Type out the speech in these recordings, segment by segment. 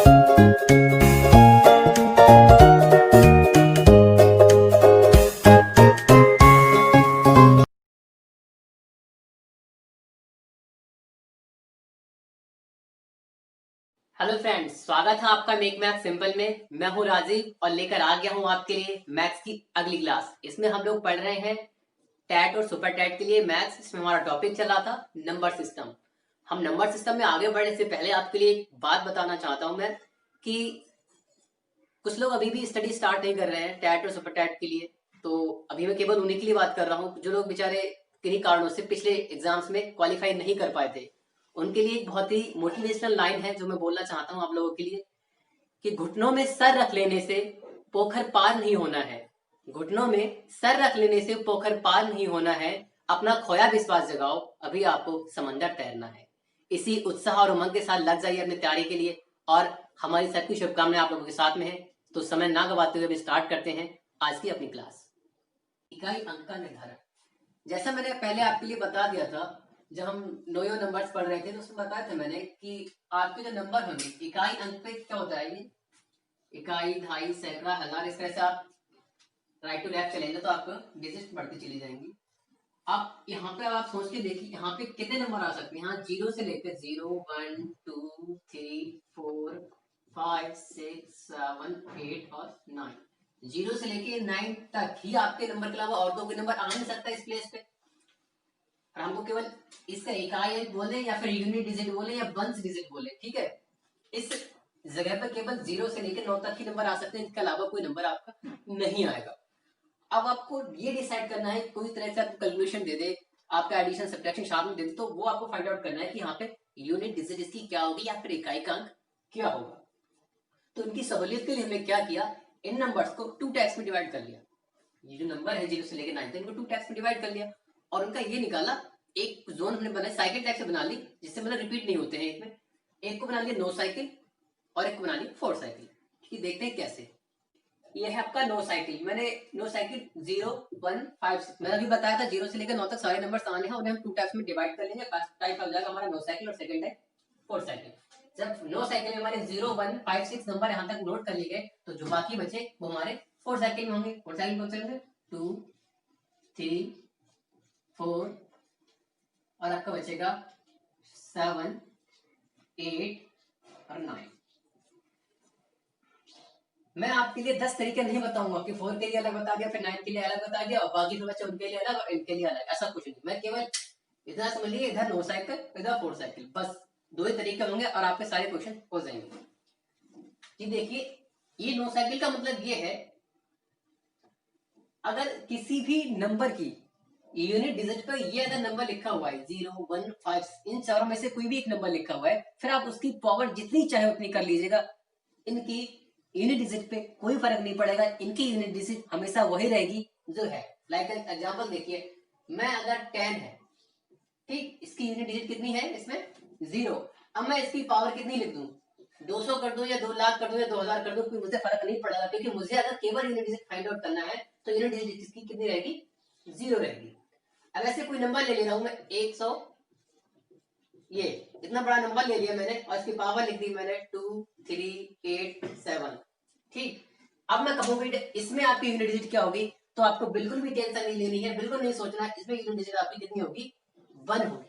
Hello friends, स्वागत है आपका मेक मैथ सिंपल में। मैं हूं राजीव और लेकर आ गया हूं आपके लिए मैथ्स की अगली क्लास। इसमें हम लोग पढ़ रहे हैं टैट और सुपर टैट के लिए मैथ्स। इसमें हमारा टॉपिक चला था नंबर सिस्टम। हम नंबर सिस्टम में आगे बढ़ने से पहले आपके लिए एक बात बताना चाहता हूं मैं कि कुछ लोग अभी भी स्टडी स्टार्ट नहीं कर रहे हैं टैट और सुपर टैट के लिए। तो अभी मैं केवल उन्हीं के लिए बात कर रहा हूँ जो लोग बेचारे किन्हीं कारणों से पिछले एग्जाम्स में क्वालिफाई नहीं कर पाए थे। उनके लिए एक बहुत ही मोटिवेशनल लाइन है जो मैं बोलना चाहता हूँ आप लोगों के लिए कि घुटनों में सर रख लेने से पोखर पार नहीं होना है। घुटनों में सर रख लेने से पोखर पार नहीं होना है। अपना खोया विश्वास जगाओ, अभी आपको समंदर तैरना है। इसी उत्साह और उमंग के साथ लग जाइए अपनी तैयारी के लिए और हमारी सबकी शुभकामनाएं आप लोगों के साथ में है। तो समय ना गवाते हुए भी स्टार्ट करते हैं आज की अपनी क्लास। इकाई अंक का निर्धारण, जैसा मैंने पहले आपके लिए बता दिया था जब हम नोयो नंबर्स पढ़ रहे थे तो उसमें बताया था मैंने कि आपके जो नंबर होंगे इकाई अंक पे क्या होता है, ये इकाई, ढाई, सैकड़ा, हजार, इस तरह से आप राइट टू लेफ्ट चलेंगे तो आपको डिजिट बढ़ती चली जाएंगी। आप यहाँ पे आप सोच के देखिए यहाँ पे कितने नंबर आ सकते हैं। यहाँ जीरो से लेकर 0, 1, 2, 3, 4, 5, 6, 7, 8 और 9। 0 से लेके 9 तक ही आपके नंबर के अलावा और दो कोई नंबर आ नहीं सकता इस प्लेस पे। और हमको केवल इसका इकाई अंक बोले या फिर यूनिट डिजिट बोले या वंश डिजिट बोले, ठीक है। इस जगह पर केवल 0 से लेकर 9 तक ही नंबर आ सकते हैं, इसके अलावा कोई नंबर आपका नहीं आएगा। अब आपको ये डिसाइड करना है, कोई तरह से आपको कैलकुलेशन दे दे, आपका एडिशन सब्ट्रैक्शन साथ में दे दे, तो वो आपको फाइंड आउट करना है कि यहाँ पे यूनिट डिजिट इसकी क्या होगी या फिर इकाई का अंक क्या होगा। तो इनकी सहूलियत के लिए हमने क्या किया, इन नंबर्स को 2 टैक्स में डिवाइड कर लिया। ये जो नंबर है 0 से लेकर 9 तक इनको 2 टैक्स में डिवाइड कर लिया और उनका ये निकाला। एक जोन हमने बनाया साइकिल टाइप से बना ली, जिससे मतलब रिपीट नहीं होते हैं इसमें। एक को बना लिया 9 साइकिल और एक को बना लिया 4 साइकिल। ठीक, देखते हैं कैसे। ये है आपका 9 साइकिल। मैंने 9 साइकिल 0, 1, 5, 6 मैंने अभी बताया था 0 से लेकर 9 तक सारे नंबर आने हैं, उन्हें हम 2 टाइप्स में डिवाइड कर लेंगे। फर्स्ट टाइप हो जाएगा हमारा 9 साइकिल और सेकंड टाइप 4 साइकिल। जब 9 साइकिल में हमारे 0, 1, 5, 6 नंबर यहाँ तक नोट कर लिए गए तो जो बाकी बचे वो हमारे 4 साइकिल में होंगे। 4 साइकिल कौन से होंगे, 2, 3, 4 और आपका बचेगा 7, 8 और 9। मैं आपके लिए 10 तरीके नहीं बताऊंगा कि 4 के लिए अलग बता दिया, फिर 9 के लिए अलग बता दिया और बाकी जो बच्चे उनके लिए अलग और इनके लिए अलग, ऐसा कुछ नहीं। मैं केवल इतना समझ लीजिए, इधर 9 साइकिल इधर 4 साइकिल, बस 2 ही तरीके होंगे और आपके सारे क्वेश्चन हो जाएंगे। जी देखिए, ये 9 साइकिल का मतलब ये है अगर किसी भी नंबर की यूनिट डिजिट पर ये अगर नंबर लिखा हुआ है 0, 1, 5, इन चारों में से कोई भी एक नंबर लिखा हुआ है, फिर आप उसकी पावर जितनी चाहे उतनी कर लीजिएगा, इनकी यूनिट डिजिट पे कोई फर्क नहीं पड़ेगा। इनकी यूनिट डिजिट हमेशा वही रहेगी जो है। लाइक एग्जांपल देखिए, मैं अगर 10 है, ठीक, इसकी यूनिट डिजिट कितनी है इसमें 0। अब मैं इसकी पावर कितनी लिख दूं, 200 कर दूं या 2 लाख कर दूं या 2000 कर दूं, कोई मुझे फर्क नहीं पड़ेगा, क्योंकि मुझे अगर केवल यूनिट डिजिट फाइंड आउट करना है तो यूनिट डिजिट इसकी कितनी रहेगी, 0 रहेगी। अब ऐसे कोई नंबर ले ले रहा हूं मैं 100, ये इतना बड़ा नंबर ले लिया मैंने और इसकी पावर लिख दी मैंने 2, 3, 8, 7, ठीक। अब मैं कहूंगी इसमें आपकी यूनिट डिजिट क्या होगी, तो आपको बिल्कुल भी टेंशन नहीं लेनी है, बिल्कुल नहीं सोचना, इसमें यूनिट डिजिट आपकी कितनी होगी, 1 होगी।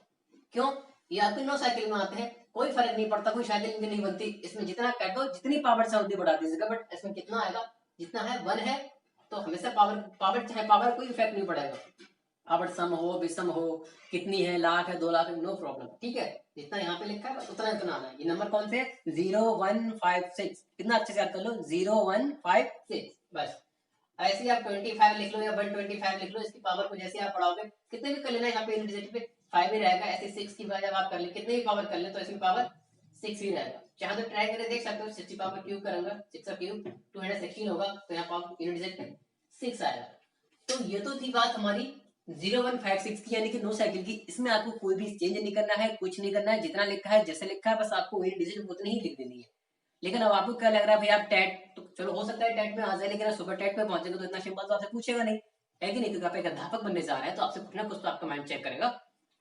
क्यों, ये आपके 9 साइकिल में आते हैं, कोई फर्क नहीं पड़ता, कोई साइकिल इनकी नहीं बनती, इसमें जितना कर दो जितनी पावर से उतनी बढ़ा दीजिएगा, बट इसमें कितना आएगा, जितना है 1 है, तो हमेशा पावर पावर चाहे पावर कोई इफेक्ट नहीं पड़ेगा। पावर सम हो विषम हो, कितनी है, लाख है 2 लाख है, नो प्रॉब्लम, ठीक है। जितना यहाँ पे लिखा है उतना इतना आना है। ये नंबर कौन से 0, 1, 5, 6, कितना अच्छे से याद कर लो, 0, 1, 5, 6, बस। ऐसे ही आप 25 लिख लो या 125 लिख लो, इसकी पावर को जैसे आप पढ़ाओगे कितने भी कर लेना, यहाँ पे डिजिट पे 5 ही रहेगा। ऐसे 6 की वजह आप कर ले, कितने भी पावर कर ले तो इसमें पावर 6 ही रहेगा। चाहे तो ट्राई करके देख सकते हो, 6 की पावर क्यूब करूंगा, 6 का क्यूब 216 होगा, तो यहाँ पावर यूनिट डिजिट पे 6 आएगा। तो ये तो थी बात हमारी 0156 की, यानी कि 9 साइकिल की। इसमें आपको कोई भी चेंज नहीं करना है, कुछ नहीं करना है, जितना लिखा है जैसे लिखा है बस आपको वही डिजिट उतनी ही लिख देनी है। लेकिन अब आपको क्या लग रहा है भाई, आप टैट तो चलो हो सकता है टैट में आ जाए, लेकिन सुपर टैट पे पहुंचेगा तो इतना सिंपल तो आपसे पूछेगा नहीं, है कि नहीं, क्योंकि आप एक अध्यापक बनने जा रहे हैं तो आपसे कुछ ना कुछ तो आपका माइंड चेक करेगा,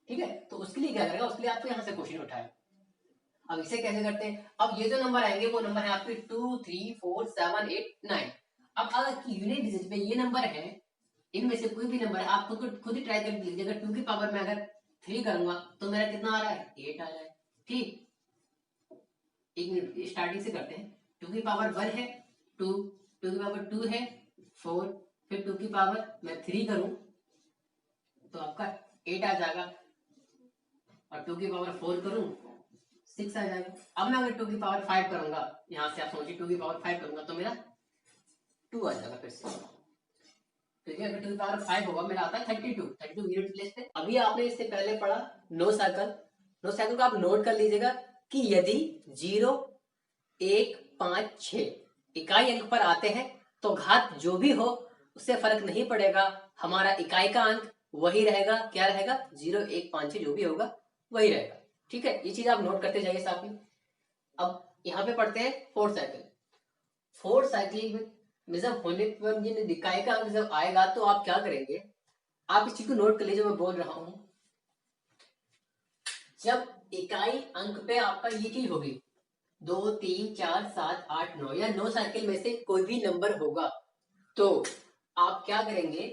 ठीक है। तो उसके लिए क्या करेगा, उसके लिए आपको यहाँ से क्वेश्चन उठाएगा। अब इसे कैसे करते हैं, अब ये जो नंबर आएंगे वो नंबर है आपके 2, 3, 4, 7, 8, 9। अब अगर यूनिट डिजिट में ये नंबर है, इनमें से कोई भी नंबर है, आप खुद ही ट्राई कर लीजिए। अगर 2 की पावर में अगर 3 करूंगा तो मेरा कितना आ रहा है, 8 आ रहा है। ठीक, एक मिनट स्टार्टिंग से करते हैं। 2 की पावर 1 है 2, 2 की पावर 2 है 4, फिर 2 की पावर मैं 3 करूं तो आपका 8 आ जाएगा, और 2 की पावर 4 करूं 6 आ जाएगा। अब मैं अगर 2 की पावर 5 करूंगा, यहां से आप समझिए 2 की पावर 5 करूंगा तो मेरा 2 आ जाएगा फिर से। ठीक है, अगर 2 की पावर 5 होगा मेरा आता है 32 यूनिट प्लेस पे। अभी आपने इससे पहले पढ़ा नो सर्कल। नो सर्कल को आप नोट कर लीजिएगा कि यदि 0, 1, 5, 6 इकाई अंक पर आते हैं तो घात जो भी हो उससे फर्क नहीं पड़ेगा, हमारा इकाई का अंक वही रहेगा। क्या रहेगा, 0, 1, 5, 6 जो भी होगा वही रहेगा। ठीक है, ये चीज आप नोट करते जाइए साथ में। अब यहाँ पे पढ़ते हैं फोर्थ साइकिल। फोर्थ साइकिल में जब होने पर इकाई का अंक जब आएगा तो आप क्या करेंगे, आप इस चीज को नोट कर लीजिए जो मैं बोल रहा हूं। जब इकाई अंक पे आपका ये चीज होगी 2, 3, 4, 7, 8, 9 या 9 साइकिल में से कोई भी नंबर होगा तो आप क्या करेंगे,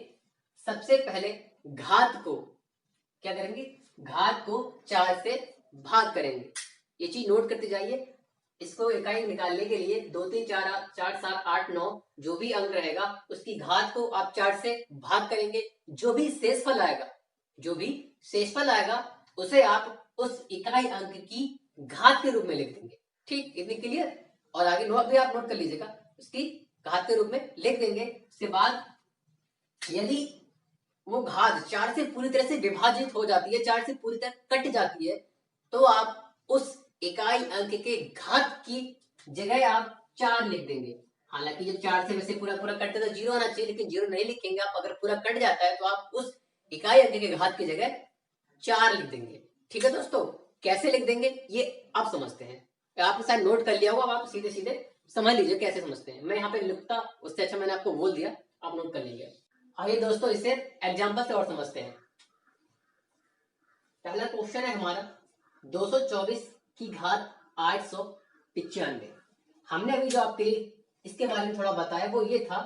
सबसे पहले घात को क्या करेंगे, घात को 4 से भाग करेंगे। ये चीज नोट करते जाइए। इसको इकाई निकालने के लिए 2, 3, 4, 4, 7, 8, 9 जो भी अंक रहेगा उसकी घात को आप 4 से भाग करेंगे। जो भी शेषफल आएगा, जो भी शेषफल आएगा उसे आप उस इकाई अंक की घात के रूप में लिख देंगे। ठीक, इतनी क्लियर। और आगे नोट भी आप नोट कर लीजिएगा, उसकी घात के रूप में लिख देंगे। उसके बाद यदि वो घात 4 से पूरी तरह से विभाजित हो जाती है, 4 से पूरी तरह कट जाती है, तो आप उस इकाई अंक के घात की जगह आप 4 लिख देंगे। हालांकि जब 4 से वैसे पूरा पूरा कटते तो 0 आना चाहिए, लेकिन 0 नहीं लिखेंगे आप। अगर पूरा कट जाता है तो आप उस इकाई अंक के घात की जगह 4 लिख देंगे। ठीक है दोस्तों, कैसे लिख देंगे ये आप समझते हैं, आपने शायद नोट कर लिया होगा। आप सीधे सीधे समझ लीजिए कैसे समझते हैं। मैं यहाँ पे लिखता, उससे अच्छा मैंने आपको बोल दिया, आप नोट कर लीजिए। आइए दोस्तों इसे एग्जाम्पल से और समझते हैं। पहला क्वेश्चन है हमारा 224 की घात 895। हमने अभी जो आपके लिए इसके बारे में थोड़ा बताया वो ये था,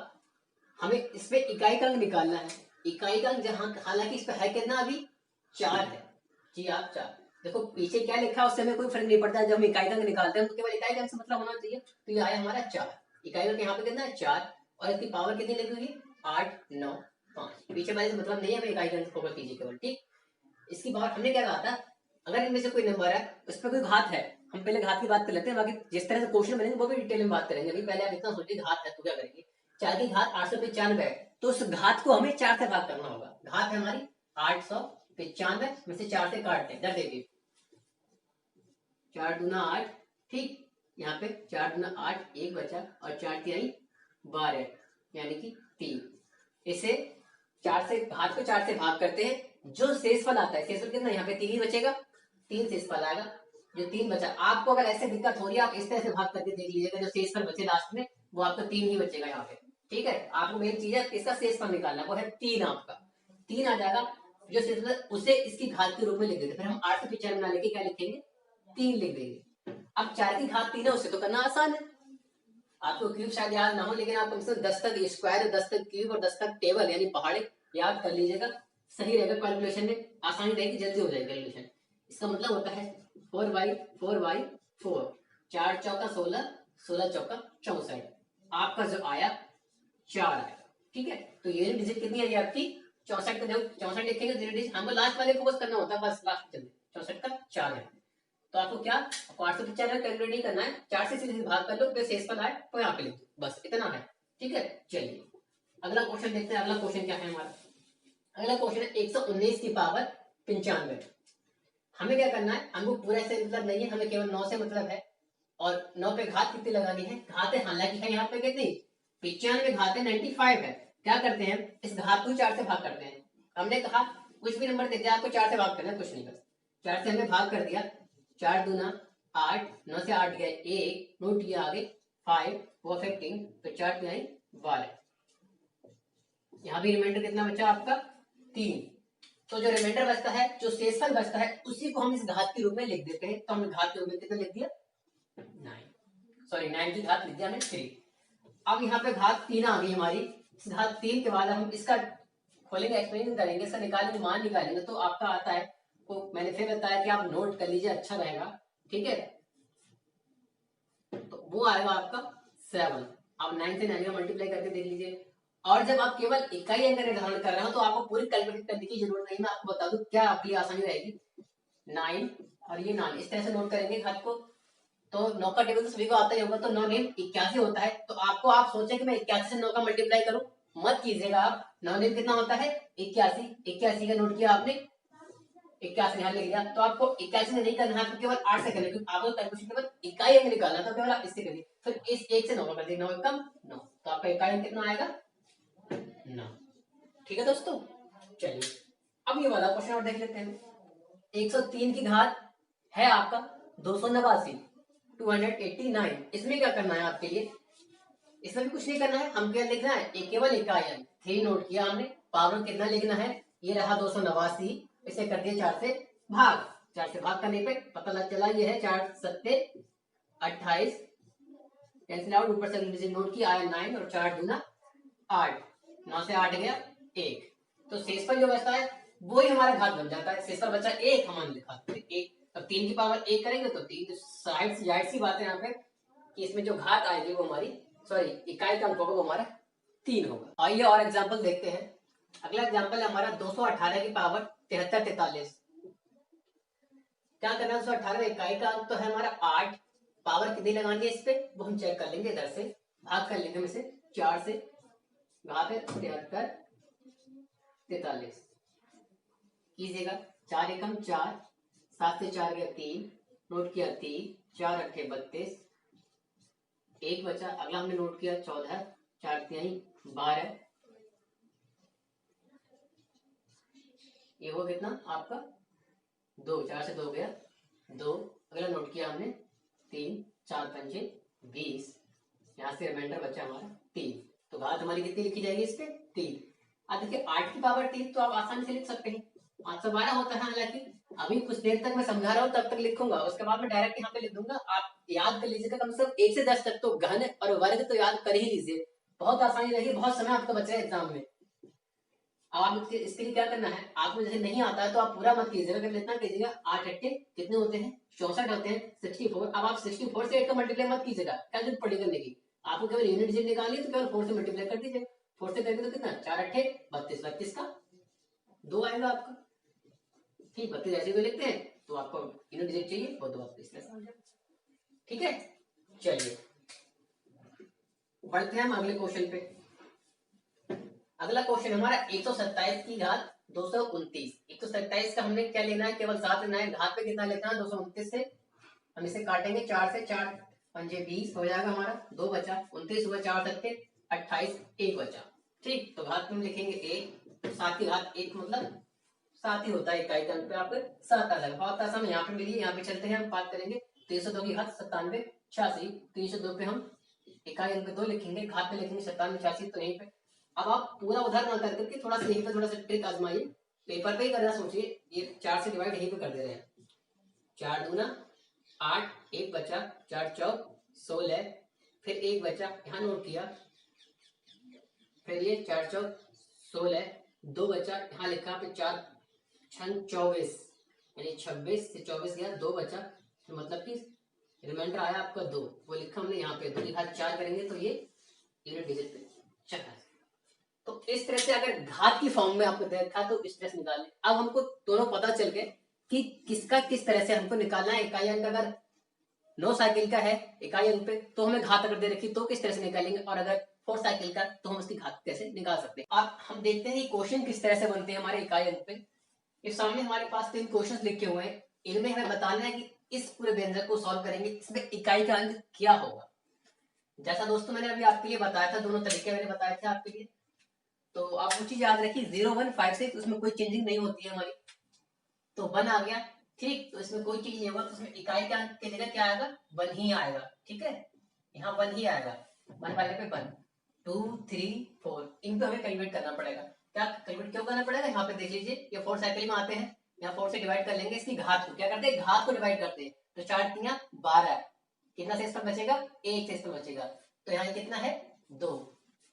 हमें इस पे इकाई का अंक निकालना है। इकाई का अंक जहां, हालांकि इस पे है कितना, अभी 4 है जी। आप 4 देखो, पीछे क्या लिखा है उससे हमें कोई फर्क नहीं पड़ता है। जब हम इकाई का अंक निकालते हैं तो केवल इकाई का अंक से मतलब होना चाहिए। तो ये आया हमारा 4, इकाई का यहाँ पे कितना है 4, और इसकी पावर कितनी लगी हुई, 8, 9, 5। पीछे वाले से मतलब नहीं है, हमें इकाई का अंक फोकस कीजिए केवल। ठीक, इसकी बात हमने क्या कहा था, अगर इनमें से कोई नंबर है उस पर कोई घात है, हम पहले घात की बात कर लेते हैं, बाकी जिस तरह से क्वेश्चन बनेंगे वो भी डिटेल में बात करेंगे। अभी पहले आप इतना सोचिए घात है तो क्या करेंगे, 4 की घात 895 है तो उस घात को हमें 4 से भाग करना होगा। घात है हमारी 895 में से 4 से काटते हैं, इधर देखिए 4 दूना 8। ठीक, यहाँ पे 4 दूना 8, 1 बचा, और 4 तिहाई 12 यानी कि 3। इसे 4 से, घात को 4 से भाग करते हैं, जो शेषफल आता है, शेषफल कितना, यहाँ पे 3 ही बचेगा, 3 शेषफल आएगा। जो 3 बचा, आपको अगर ऐसे दिक्कत हो रही है आप इस तरह से भाग करके देख लीजिएगा, जो शेषफल बचे लास्ट में वो आपका 3 ही बचेगा यहाँ पे। ठीक है, आपको मेन चीज है इसका शेषफल निकालना, वो है 3। आपका 3 आ जाएगा, जो शेषफल उसे इसकी घात के रूप में लिख देते। फिर हम 895 ना लेके क्या लिखेंगे, 3 लिख देंगे। अब 4 की घात 3 है, उससे तो करना आसान है। आपको क्यूब शायद याद ना हो, लेकिन आप कम से कम 10 तक स्क्वायर, 10 तक क्यूब और 10 तक टेबल यानी पहाड़े याद कर लीजिएगा, सही रहेगा। कैलकुलेशन में आसानी रहेगी, जल्दी हो जाएगी कैलकुलेशन। इसका मतलब होता है 4/4/4, 4 चौका 16, 16 चौका 64। आपका जो आया 4 आया। ठीक है, तो ये डिजिट कितनी आई आपकी, 64 का। देखो 64 लिखेंगे, डिजिट हमको लास्ट वाले फोकस करना होता है, बस लास्ट चलते 64 का 4 है। तो आपको क्या, 895 कैलकुलेट नहीं करना है, 4 से सीधे भाग कर लो, फिर शेषफल आए तो यहाँ पे लिख दो, बस इतना है। ठीक है, चलिए अगला क्वेश्चन देखते हैं। अगला क्वेश्चन क्या है हमारा, अगला क्वेश्चन है 119 की पावर 95। हमें क्या करना है, हमको पूरा से मतलब नहीं है, हमें केवल 9 से मतलब है। और 9 पे घात कितनी लगानी है, घात है हालांकि है यहाँ पे कितनी, 95, घात है 95 है। क्या करते हैं, इस घात को 4 से भाग करते हैं। हमने कहा कुछ भी नंबर देते हैं आपको 4 से भाग करना है, कुछ नहीं, बस 4 से हमने भाग कर दिया। 4 दूना 8, 9 से 8 गया 1, नोट किया आगे 5, वो 15, तो 4 तिहाई 12। यहाँ भी रिमाइंडर कितना बचा आपका, 3। तो जो रिमाइंडर बचता है, जो शेषफल बचता है, उसी को हम इस घात के रूप में लिख देते हैं। तो हमने घात के रूप में कितना लिख दिया 9 की घात लिख दिया हमने 3। अब यहाँ पे घात 3 आ गई हमारी। इस घात 3 के बाद हम इसका खोलेंगे, एक्सप्लेन करेंगे, इसका निकालेंगे, मान निकालेंगे। तो आपका आता है, तो मैंने फिर बताया कि आप नोट कर लीजिए, अच्छा रहेगा, ठीक है। तो वो आएगा आपका 7। आप 9 से 9 का मल्टीप्लाई करके देख लीजिए। और जब आप केवल इकाई अंक निर्धारण कर रहे हो तो आपको पूरी कैलकुलेट करने की जरूरत नहीं। मैं आपको बता दूं क्या आपके लिए आसानी रहेगी। 9 और ये 9 इस तरह से नोट करेंगे घात को। तो 9 का टेबल तो सभी को आता ही होगा। तो 9 9 81 होता है। तो आपको आप सोचे कि मैं 81 से 9 का मल्टीप्लाई करूं, मत कीजिएगा आप। 9 9 कितना होता है 81। 81 का नोट किया आपने, 81 यहाँ लिख दिया। तो आपको 81 से नहीं करना है, आपको केवल 8 से करना है, क्योंकि आपको कैलकुलेशन केवल इकाई अंक निकालना था। केवल आप इससे करिए, फिर इस 1 से 9 कर दिए, 9 एकम 9। तो आपका इकाई अंक कितना आएगा 9। ठीक है दोस्तों, चलिए अब ये वाला क्वेश्चन और देख लेते हैं। 103 की घात है आपका 289, 289। इसमें क्या करना है आपके लिए, इसमें भी कुछ नहीं करना है। हम क्या लिखना है, एक केवल इकाई अंक 3 नोट किया हमने। पावर कितना लिखना है, ये रहा 289, इसे कर दिया 4 से भाग। 4 से भाग करने पे पता लग चला ये है 4 सत्ते 28, कैंसिल आउट, ऊपर से डिजिट नोट की आया 9 और 4 दूना 8, 9 से 8 गया 1। तो शेषफल जो बचता है वो ही हमारा घात बन जाता है। शेषफल बचा 1, हमने लिखा 1। अब 3 की पावर 1 करेंगे तो 3, साइड से जाहिर सी बात है यहाँ पे कि इसमें जो घात आएगी वो हमारी, सॉरी इकाई का अंक होगा वो हमारा 3 होगा। आइए और एग्जाम्पल देखते हैं। अगला एग्जाम्पल है हमारा 218 की पावर 73 43। क्या करना है, 218 इकाई का अंक तो है हमारा 8। पावर कितनी लगानी है इस पे वो हम चेक कर लेंगे, इधर से भाग कर लेंगे हम इसे 4 से। घात है 73 43 कीजिएगा। 4 एकम 4, 7 से 4 गया 3, नोट किया 3, 4 अट्ठे 32, 1 बचा। अगला हमने नोट किया 14, 4 तिहाई 12, ये हो कितना आपका 2, 4 से 2 गया 2। अगला नोट किया हमने 3, 4 पंजे 20, यहाँ से रिमाइंडर बचा हमारा 3। तो घात हमारी कितनी लिखी जाएगी इस पे 3। अब देखिए 8 की पावर 3 तो आप आसानी से लिख सकते हैं, 512 होता है। हालांकि अभी कुछ देर तक मैं समझा रहा हूँ तब तक लिखूंगा, उसके बाद मैं डायरेक्ट यहाँ पे लिख दूंगा। आप याद कर लीजिएगा, कम से कम 1 से 10 तक तो घन और वर्ग तो याद कर ही लीजिए, बहुत आसानी रहेगी, बहुत समय आपका बच रहा है एग्जाम में। अब आप इसके लिए क्या करना है, आपको जैसे नहीं आता है तो आप पूरा मत कीजिएगा, केवल इतना कीजिएगा 8 अट्ठे कितने होते हैं 64 होते हैं 64। अब आप 64 से 8 का मल्टीप्लाई मत कीजिएगा, क्या जरूरत पड़ी करने की। आपको केवल यूनिट डिजिट निकालिए तो केवल 4 से मल्टीप्लाई कर दीजिए। 4 से करेंगे तो कितना 4 अट्ठे 32, 32 का 2 आएगा आपका। ठीक 32 ऐसे तो लिखते हैं, तो आपको यूनिट डिजिट चाहिए वो 2 आपको इस तरह से आ जाएगा। ठीक है, चलिए बढ़ते हैं हम अगले क्वेश्चन पे। अगला क्वेश्चन हमारा 127 की घात 229। 127 का हमने क्या लेना है, केवल 7 लेना है। घात पे कितना लेना है 229 से हम इसे काटेंगे 4 से, 4 पंजे 20 हो जाएगा हमारा, 2 बचा 29 हुआ, 4 सत्ते 28, 1 बचा। ठीक, तो घात में हम लिखेंगे 1। 7 की घात 1 मतलब 7 ही होता है, इकाई अंक पे आपको 7 आ जाएगा। बहुत आसान यहाँ पे मिली, यहाँ पे चलते हैं हम बात करेंगे। 302 की घात 97 86। 302 पे हम इकाई अंक 2 लिखेंगे, घात में लिखेंगे 97 86। तो यहीं पे अब आप पूरा उधर ना करके थोड़ा सा यहीं पे थोड़ा सा ट्रिक आजमाइए, पेपर पे ही करना सोचिए। ये 4 से डिवाइड यहीं पे कर दे रहे हैं, 4 दूना 8, 1 बचा, 4 चौक 16, फिर 1 बचा यहाँ नोट किया, फिर ये 4 चौक 16, 2 बचा यहाँ लिखा, फिर 4 छन 24 यानी 26 से 24 गया 2 बचा, तो मतलब कि रिमाइंडर आया आपका 2, वो लिखा हमने यहाँ पे 2 की घात 4 करेंगे तो ये यूनिट डिजिट पे चला। तो इस तरह से अगर घात की फॉर्म में आपको देखा तो इस तरह से निकालें। अब हमको दोनों पता चल गए कि किसका किस तरह से हमको निकालना है। इकाई अंक अगर 9 साइकिल का है इकाई अंक पे तो हमें घात अगर दे रखी तो किस तरह से निकालेंगे, और अगर 4 साइकिल का तो हम उसकी घात कैसे निकाल सकते हैं। अब हम देखते हैं क्वेश्चन किस तरह से बनते हैं हमारे इकाई अंक पे। इस सामने हमारे पास 3 क्वेश्चन लिखे हुए हैं, इनमें हमें बताना है कि इस पूरे व्यंजक को सॉल्व करेंगे, इसमें इकाई का अंक क्या होगा। जैसा दोस्तों मैंने अभी आपके लिए बताया था, दोनों तरीके मैंने बताए थे आपके लिए, तो आप वो चीज याद रखिए 0156 उसमें कोई चेंजिंग नहीं होती है हमारी, तो 1 आ गया। ठीक, तो इसमें कोई चीज नहीं होगा, तो उसमें इकाई का अंक की जगह क्या आएगा 1 ही आएगा। ठीक है, यहाँ 1 ही आएगा, 1 वाले पे 1 2 3 4 इन पे हमें कैलकुलेट करना पड़ेगा। क्या कैलकुलेट क्यों करना पड़ेगा, यहाँ पे देख लीजिए ये 4 साइकिल में आते हैं, यहाँ 4 से डिवाइड कर लेंगे, इसकी घात को क्या करते हैं, घात को डिवाइड करते हैं, तो 4 तिया 12, कितना शेषफल बचेगा, 1 शेषफल बचेगा, तो यहाँ कितना है 2,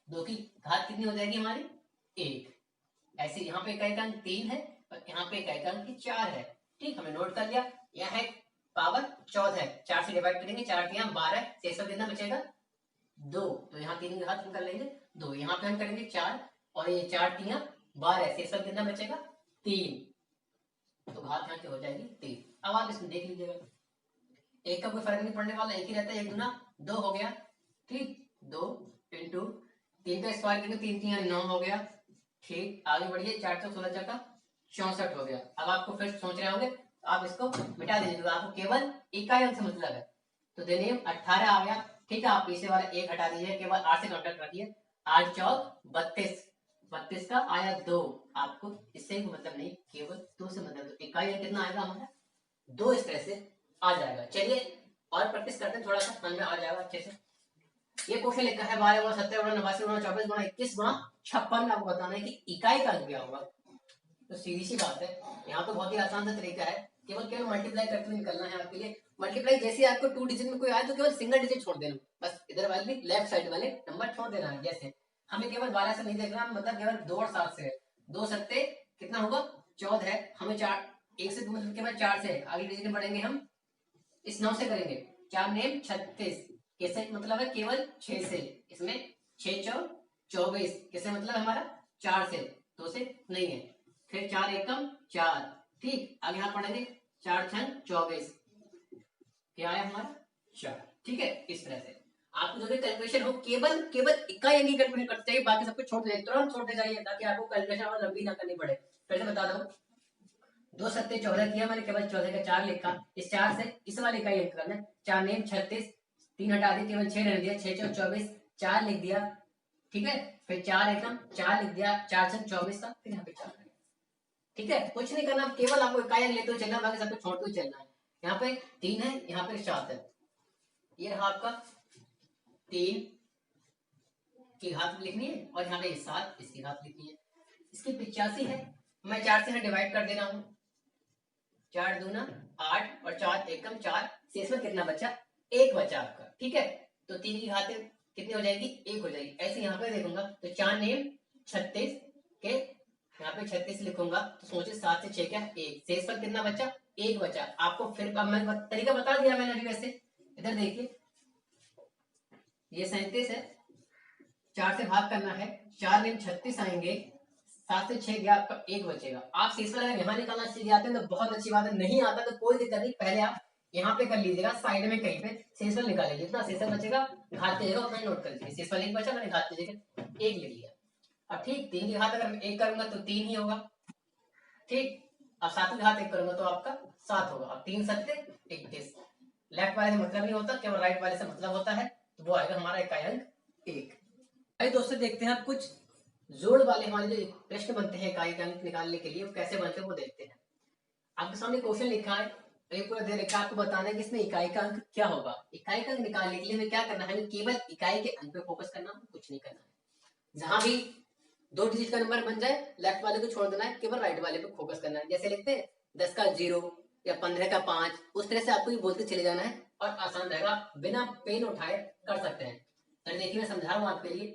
2 की घात कितनी हो जाएगी हमारी 1। ऐसे यहाँ पे इकाई का अंक 3 है और यहाँ पे इकाई का अंक 4 है। ठीक, हमने नोट कर लिया। यहाँ है पावर 14 है, 4 से डिवाइड करेंगे, 4 तिया 12, शेषफल कितना बचेगा 2, तो यहाँ 3 की घात हम कर लेंगे 2, यहाँ पे हम करेंगे 4 और ये 4 तिया 12, शेषफल कितना बचेगा 3, तो घात यहाँ की हो जाएगी 3। अब आप इसमें देख लीजिएगा, एक का कोई फर्क नहीं पड़ने वाला, एक ही रहता है, 1 दूना 2 हो गया। ठीक, 2 इंटू 3 का स्क्वायर करेंगे, 3 तिया 9 हो गया। ठीक, आगे बढ़िए, 4 से 16 का 64 हो गया। अब आपको फिर सोच रहे होंगे, आप इसको मिटा दीजिएगा, आपको केवल इकाई अंक से मतलब है, तो देने 18 आ गया। ठीक है, आप पीछे वाला 1 हटा दीजिए, केवल 8 से काउंटर रखिए, 8 चौक 32, 32 का आया 2, आपको इससे मतलब नहीं, केवल 2 से मतलब, तो इकाई अंक कितना आएगा हमारा 2, इस तरह से आ जाएगा। चलिए और प्रैक्टिस करते हैं, थोड़ा सा समझ में आ जाएगा अच्छे से। ये क्वेश्चन लिखा है 12 गुणा 70 गुणा 89 गुणा 24 गुणा 21 गुणा 56, आपको बताना है कि इकाई का अंक क्या होगा। तो सीधी सी बात है, यहाँ तो बहुत ही आसान सा तरीका है, केवल केवल मल्टीप्लाई करते हुए निकलना है आपके लिए। मल्टीप्लाई जैसे आपको 2 डिजिट में कोई आए तो केवल सिंगल डिजिट छोड़ देना, बस इधर वाले लेफ्ट साइड वाले नंबर छोड़ देना है। जैसे हमें केवल 12 से नहीं देखना, मतलब केवल 2 और 7 से है, 2 सत्ते कितना होगा 14 है, हमें 4 1 से मतलब केवल 4 से है, आगे डिजिट बढ़ेंगे हम इस 9 से करेंगे, 4 नेम 36, कैसे मतलब है केवल 6 से, इसमें 6 चौ 24, कैसे मतलब हमारा 4 से, 2 से नहीं है। फिर 4 एकम 4, ठीक, आगे यहाँ पढ़ेंगे 4 छंग 24, क्या आया हमारा 4। ठीक है, इस तरह से आपको जो भी कैलकुलेशन हो, केवल केवल इकाई अंक की कैलकुलेशन करते जाइए, बाकी सब कुछ छोड़ दे, तुरंत छोड़ दे जाइए, ताकि आपको कैलकुलेशन और लंबी ना करनी पड़े। फिर से बता दो, 2 सत्ते 14 किया मैंने, केवल 14 का 4 लिखा, इस 4 से इस वाले इकाई अंक करना, 4 नेम 36, 3 हटा दिए, केवल 6 रह दिया, 6 चौ 24, 4 लिख दिया। ठीक है, फिर 4 एकम 4 लिख दिया, 4 छंग 24 का, फिर यहाँ पे 4। ठीक है, कुछ नहीं करना, केवल आपको इकाई अंक लेते हुए चलना, बाकी सब कुछ छोड़ते हुए चलना है। यहाँ पे 3 है, यहाँ पे 7 है, ये रहा आपका 3 की घात लिखनी है, और यहाँ पे 7 इसकी घात लिखनी है। इसकी 85 है, मैं 4 से डिवाइड कर दे रहा हूँ, 4 दूना 8 और 4 एकम 4, शेष में कितना बचा 1 बचा आपका। ठीक है, तो 3 की घात कितनी हो जाएगी 1 हो जाएगी। ऐसे यहाँ पे देखूंगा तो 4 नेम 36 के, यहाँ पे 36 लिखूंगा, तो सोचे 7 से 6 क्या 1, शेष पर कितना बचा 1 बचा। आपको फिर अब मैं तरीका बता दिया मैंने अभी, वैसे इधर देखिए, ये 37 है, 4 से भाग करना है, 4 नेम 36 आएंगे, 7 से 6 गया आपका 1 बचेगा। आप शेषफल अगर यहाँ निकालना सीख जाते हैं तो बहुत अच्छी बात है, नहीं आता तो कोई दिक्कत नहीं, पहले आप यहाँ पे कर लीजिएगा, साइड में कहीं पे शेषफल निकालेंगे, जितना शेषफल बचेगा घात की जगह उतना नोट कर लीजिए, शेषफल 1 बचा, मैंने घात की जगह 1 लिख लिया। अब ठीक, 3 की घात अगर मैं 1 करूंगा तो 3 ही होगा। ठीक, अब 7 की घात 1 करूंगा तो आपका 7 होगा। अब 3 सत्ते 21, लेफ्ट वाले से मतलब नहीं होता, केवल राइट वाले से मतलब होता है, तो वो आएगा हमारा इकाई अंक 1। आइए दोस्तों देखते हैं आप कुछ जोड़ वाले हमारे जो प्रश्न बनते हैं इकाई का अंक निकालने के लिए, वो कैसे बनते हैं वो देखते हैं। आपके सामने क्वेश्चन लिखा है, एक पूरा दे रखा है, आपको बताना है कि इसमें इकाई का अंक क्या होगा। इकाई का अंक निकालने के लिए हमें क्या करना है, केवल इकाई के अंक पे फोकस करना है, कुछ नहीं करना है। जहां भी 2 डिजिट का नंबर बन जाए, लेफ्ट वाले को छोड़ देना है, केवल राइट वाले पे फोकस करना है। जैसे लिखते हैं 10 का 0 या 15 का 5, उस तरह से आपको ये बोलते चले जाना है, और आसान रहेगा, बिना पेन उठाए कर सकते हैं। तो देखिए मैं समझा रहा हूँ आपके लिए,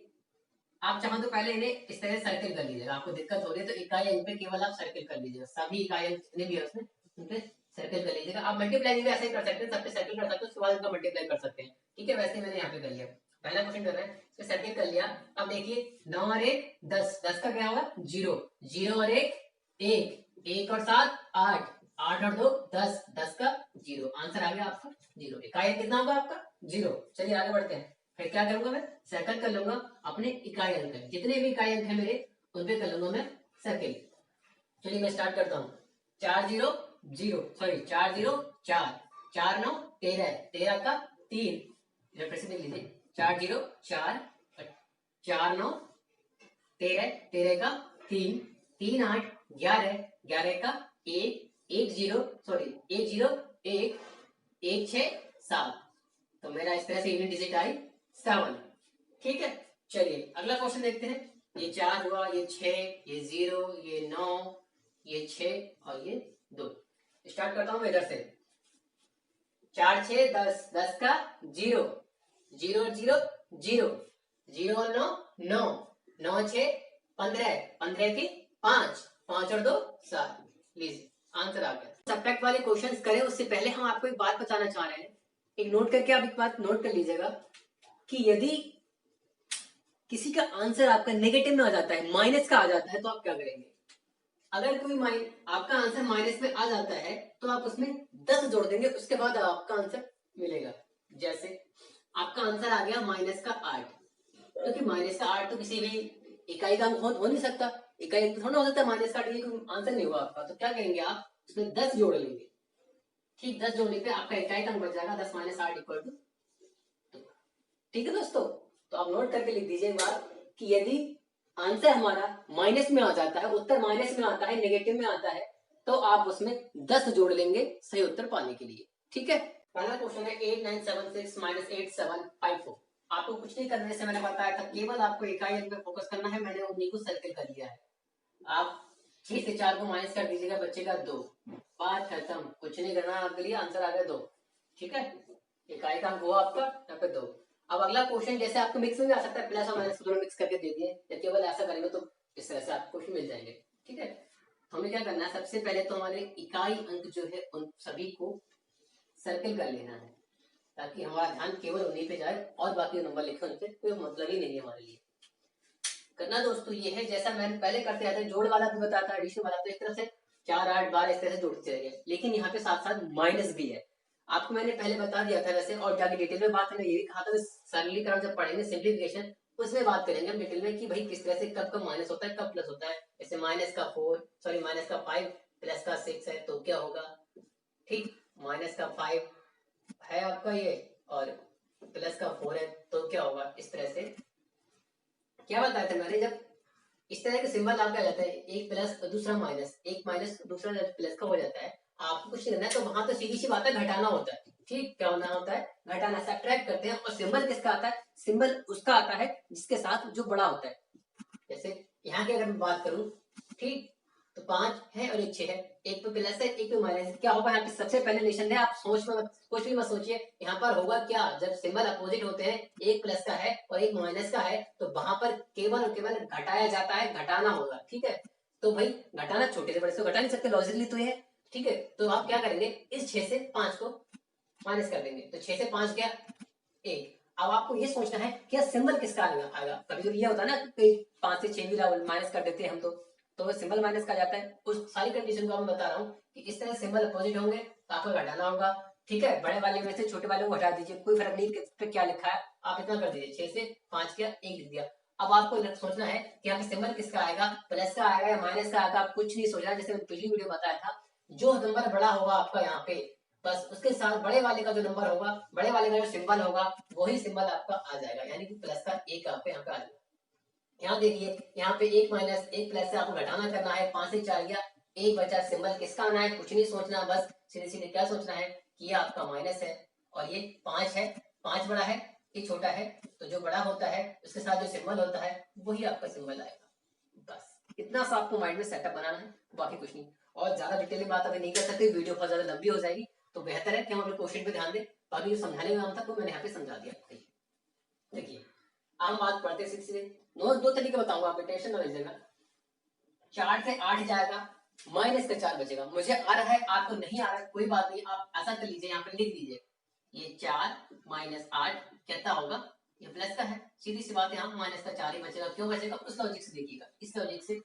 आप चाहो तो पहले इन्हें इस तरह सर्किल कर लीजिएगा, आपको दिक्कत हो रही है तो इकाई अंक पे केवल आप सर्किल कर लीजिएगा, सभी इकाई अंक जितने भी है उसमें उन पे सर्किल कर लीजिएगा। आप मल्टीप्लाई भी ऐसे ही कर सकते हैं, सब पे सर्किल कर सकते हैं, उसके बाद उनका मल्टीप्लाई कर सकते हैं। ठीक है, वैसे मैंने यहाँ पे कर लिया, पहला क्वेश्चन कर रहे हैं, इस पे सर्किल कर लिया। अब देखिए 9 और 1 10, 10 का क्या होगा 0, 0 और 1 1, 1 और 7 8, 8 और 2 10, 10 का 0, आंसर आ गया आपका 0। इकाई कितना होगा आपका 0। चलिए आगे बढ़ते हैं, फिर क्या करूंगा मैं सर्कल कर लूंगा अपने इकाई अंक, जितने भी इकाई अंक है मेरे उन पे कर लूंगा मैं सर्किल। चलिए मैं स्टार्ट करता हूँ, 4 0 0 सॉरी 4 0 4, 4 9 13, 13 का 3, फिर से देख लीजिए 4 0 4, 4 9 13, 13 का 3, 3 8 11, 11 का 1, 1 0 सॉरी 1 0 1, 1 6 7, तो मेरा इस तरह से यूनिट डिजिट आई 7। ठीक है, चलिए अगला क्वेश्चन देखते हैं। ये 4 हुआ, ये 6, ये 0, ये 9, ये 6 और ये 2। स्टार्ट करता हूँ मैं इधर से। 4 6 10, 10 का 0, 0 0 0, 0 और 9 9, 9 6 15, 15 की 5, 5 और 2 7। लीजिए आंसर आ गया। सब्ट्रैक्ट वाले क्वेश्चंस करें उससे पहले हम आपको एक बात बताना चाह रहे हैं। एक नोट करके आप एक बात नोट कर लीजिएगा कि यदि किसी का आंसर आपका नेगेटिव में आ जाता है, माइनस का आ जाता है, तो आप क्या करेंगे? अगर कोई आपका आंसर माइनस में आ जाता है तो आप उसमें 10 जोड़ देंगे, उसके बाद आपका आंसर मिलेगा। जैसे आपका आंसर आ गया माइनस का 8, क्योंकि माइनस का 8 तो किसी भी इकाई का अंक हो नहीं सकता, इकाई थोड़ा हो सकता है माइनस का 8, ये आंसर नहीं हुआ आपका। तो क्या करेंगे आप उसमें 10 जोड़ लेंगे। ठीक, 10 जोड़ने पे आपका इकाई का अंक बच जाएगा 10 - 8 = 2। ठीक है दोस्तों, तो आप नोट करके लिख दीजिए बात कि यदि आंसर हमारा माइनस में आ जाता है, उत्तर माइनस में आता है, नेगेटिव में आता है, तो आप उसमें 10 जोड़ लेंगे सही उत्तर पाने के लिए। ठीक है, पहला क्वेश्चन है 8976 - 8754। आपको कुछ नहीं करने से मैंने बताया था, केवल आपको इकाई अंक पे फोकस करना है। मैंने उन्हीं को सर्कल कर लिया है। आप 6 से 4 को माइनस कर दीजिएगा, बचेगा 2। बात खत्म, कुछ नहीं करना आपके लिए, आंसर आ गया 2। ठीक है, इकाई का अंक हुआ आपका यहाँ पे 2। अब अगला क्वेश्चन, जैसे आपको मिक्स में भी आ सकता है, प्लस और माइनस दोनों मिक्स करके दे दिए, या केवल ऐसा करेंगे तो इस तरह से आपको क्वेश्चन मिल जाएंगे। ठीक है, हमें क्या करना है, सबसे पहले तो हमारे इकाई अंक जो है उन सभी को सर्कल कर लेना है, ताकि हमारा ध्यान केवल उन्हीं पे जाए और बाकी नंबर लिखे उनसे कोई मतलब ही नहीं है हमारे लिए। करना दोस्तों ये है, जैसा मैंने पहले करते आते जोड़ वाला भी बताता, एडिशन वाला, तो इस तरह से 4 8 12 इस तरह से जोड़ते चलेंगे। लेकिन यहाँ पे साथ साथ माइनस भी है, आपको मैंने पहले बता दिया था वैसे, और जाके डिटेल में बात, हमने ये भी कहा था सरलीकरण जब पढ़ेंगे सिंप्लीफिकेशन, उसमें बात करेंगे हम डिटेल में कि भाई किस तरह से कब कब माइनस होता है, कब प्लस होता है। जैसे माइनस का 5 प्लस का 6 है तो क्या होगा। ठीक, माइनस का 5 है आपका ये, और प्लस का 4 है तो क्या होगा। इस तरह से क्या बताया था मैंने, जब इस तरह के सिंबल आपका जाता है, एक प्लस दूसरा माइनस, एक माइनस दूसरा प्लस का हो जाता है, आपको कुछ नहीं करना है, तो वहां तो सीधी सी बात है घटाना होता है। ठीक, क्या होना होता है, घटाना। सब्ट्रैक्ट करते हैं, और सिंबल किसका आता है, सिंबल उसका आता है जिसके साथ जो बड़ा होता है। जैसे यहाँ की अगर मैं बात करूं, ठीक, तो 5 है और एक 6 है, एक पे प्लस है एक पे माइनस है, क्या होगा यहाँ पे सबसे पहले निशान है, आप कुछ भी मत सोचिए, यहाँ पर होगा क्या, जब सिंबल अपोजिट होते हैं, एक प्लस का है और एक माइनस का है, तो वहां पर केवल और केवल घटाया जाता है, घटाना होगा। ठीक है, तो भाई घटाना छोटे से बड़े से घटा नहीं सकते, लॉजिकली तो ये है। ठीक है, तो आप क्या करेंगे, इस 6 से 5 को माइनस कर देंगे, तो 6 से 5 गया 1। अब आपको ये सोचना है कि सिंबल किसका आएगा। कभी कभी ये होता है ना कि 5 से 6 भी माइनस कर देते हैं हम, तो सिंबल माइनस का जाता है। उस सारी कंडीशन को मैं बता रहा हूँ कि इस तरह सिंबल अपोजिट होंगे तो आपको घटाना होगा। ठीक है, बड़े वाले में से छोटे वाले को घटा दीजिए, कोई फर्क नहीं किस पे क्या लिखा है, आप इतना कर दीजिए, 6 से 5 किया 1 लिख दिया। अब आपको सोचना है कि यहाँ पे सिंबल किसका आएगा, प्लस का आएगा या माइनस का आएगा, आप कुछ नहीं सोचना। जैसे मैंने पिछली वीडियो बताया था, जो नंबर बड़ा होगा आपका यहाँ पे, बस उसके साथ बड़े वाले का जो नंबर होगा, बड़े वाले का जो सिंबल होगा, वही सिंबल आपका आ जाएगा, यानी कि प्लस का 1 आपका यहाँ पे आ जाएगा। यहाँ देखिए, यहाँ पे 1 माइनस 1 प्लस से आपको घटाना करना है, 5 से 4 गया 1 बचा, सिंबल किसका आना है, कुछ नहीं सोचना, बस सीधे सीधे क्या सोचना है कि ये आपका माइनस है और ये 5 है, 5 बड़ा है ये छोटा है, तो जो बड़ा होता है उसके साथ जो सिंबल होता है वही आपका सिंबल आएगा। बस इतना सा आपको माइंड में सेटअप बनाना है, बाकी कुछ नहीं। और ज्यादा डिटेल में बात अभी नहीं कर सकते, वीडियो बहुत ज्यादा लंबी हो जाएगी, तो बेहतर है कि हम अपने क्वेश्चन पे ध्यान दें। बाकी जो समझाने का काम था वो मैंने यहाँ पे समझा दिया। देखिए हम बात पढ़ते हैं सीधे, दो तरीके बताऊंगा, आपको टेंशन ना लीजिएगा। 4 से 8 जाएगा, माइनस का 4 बचेगा। मुझे आ रहा है, आपको नहीं आ रहा है, कोई बात नहीं, आप ऐसा कर लीजिए, यहाँ पे लिख दीजिए, ये 4 - 8 कितना होगा, ये प्लस का है, सीधी सी बात है, यहाँ माइनस का 4 ही बचेगा। क्यों बचेगा, उस लॉजिक से देखिएगा, इस लॉजिक से